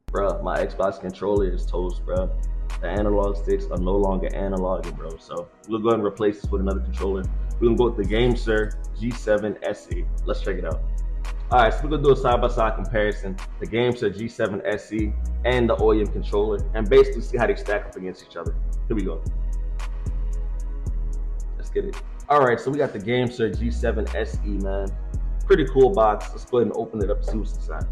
Bro, my Xbox controller is toast, bro. The analog sticks are no longer analog, bro. So we'll go ahead and replace this with another controller. We're gonna go with the Gamesir G7 SE. Let's check it out. All right, so we're gonna do a side-by-side comparison: the Gamesir G7 SE and the OEM controller, and basically see how they stack up against each other. Here we go. Let's get it. All right, so we got the Gamesir G7 SE, man. Pretty cool box. Let's go ahead and open it up and see what's inside.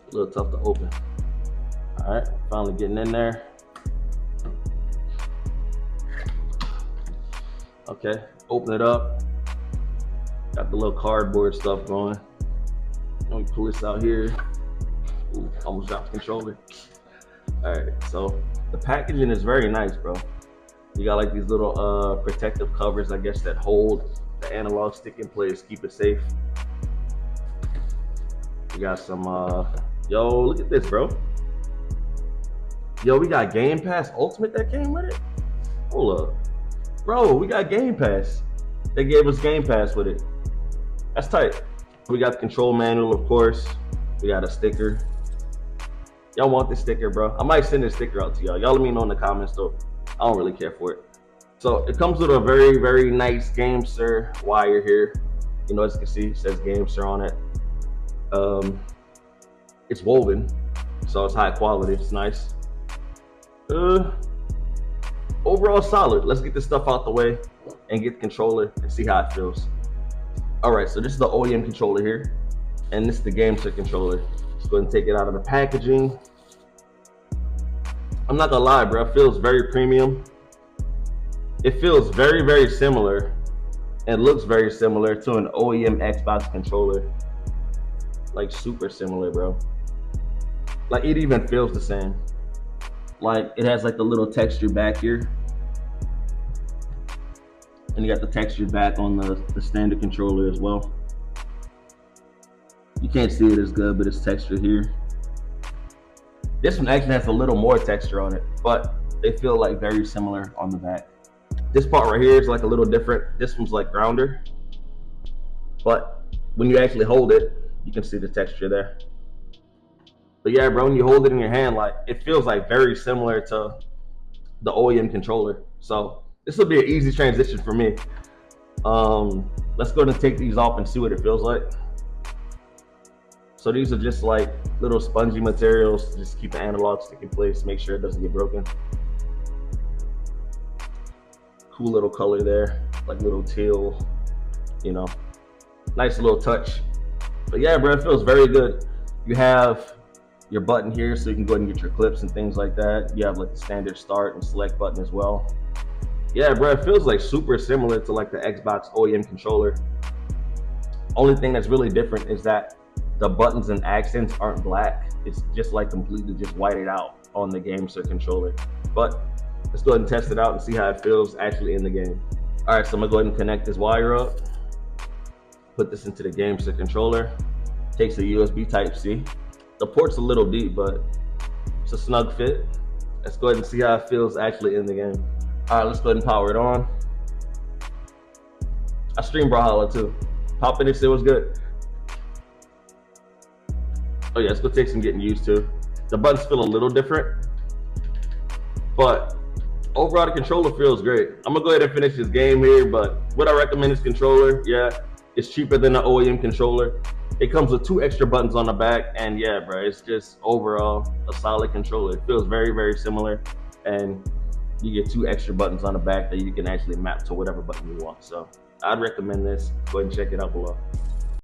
A little tough to open. All right, finally getting in there. Okay, open it up. Got the little cardboard stuff going. Let me pull this out here. Ooh, almost dropped the controller. All right, so the packaging is very nice, bro. You got like these little protective covers, I guess, that hold the analog stick in place, keep it safe. We got some, yo, look at this, bro. Yo, we got Game Pass Ultimate that came with it. Hold up. Bro, we got Game Pass. They gave us Game Pass with it. That's tight. We got the control manual, of course. We got a sticker. Y'all want this sticker, bro? I might send this sticker out to y'all. Y'all let me know in the comments, though. I don't really care for it. So it comes with a very, very nice Gamesir wire here. You know, as you can see, it says Gamesir on it. It's woven, so it's high quality. It's nice. Overall solid. Let's get this stuff out the way and get the controller and see how it feels. All right, so this is the OEM controller here, and this is the Gamesir controller. Let's go ahead and take it out of the packaging. I'm not gonna lie, bro, it feels very premium. It feels very, very similar and looks very similar to an OEM Xbox controller. Like super similar, bro. Like it even feels the same. Like it has like the little texture back here. And you got the texture back on the standard controller as well. You can't see it as good, but it's textured here. This one actually has a little more texture on it, but they feel like very similar on the back. This part right here is like a little different. This one's like rounder, but when you actually hold it, you can see the texture there. But yeah, bro, when you hold it in your hand, like it feels like very similar to the OEM controller. So this will be an easy transition for me. Let's go ahead and take these off and see what it feels like. So these are just like little spongy materials to just keep the analog stick in place, make sure it doesn't get broken. Cool little color there, like little teal, you know, nice little touch. But yeah, bro, it feels very good. You have your button here so you can go ahead and get your clips and things like that. You have like the standard start and select button as well. Yeah, bro, it feels like super similar to like the Xbox OEM controller. Only thing that's really different is that the buttons and accents aren't black. It's just like completely just whited out on the Gamesir controller. But let's go ahead and test it out and see how it feels actually in the game. All right, so I'm gonna go ahead and connect this wire up. Put this into the Gamesir controller. Takes a USB Type-C. The port's a little deep, but it's a snug fit. Let's go ahead and see how it feels actually in the game. All right, let's go ahead and power it on. I stream Brawlhalla too. Popping this, it was good. Oh yeah, it's gonna take some getting used to. The buttons feel a little different, but overall the controller feels great. I'm gonna go ahead and finish this game here, but would I recommend this controller? Yeah, it's cheaper than the OEM controller. It comes with 2 extra buttons on the back, and yeah, bro, it's just overall a solid controller. It feels very, very similar, and you get 2 extra buttons on the back that you can actually map to whatever button you want. So I'd recommend this. Go ahead and check it out below.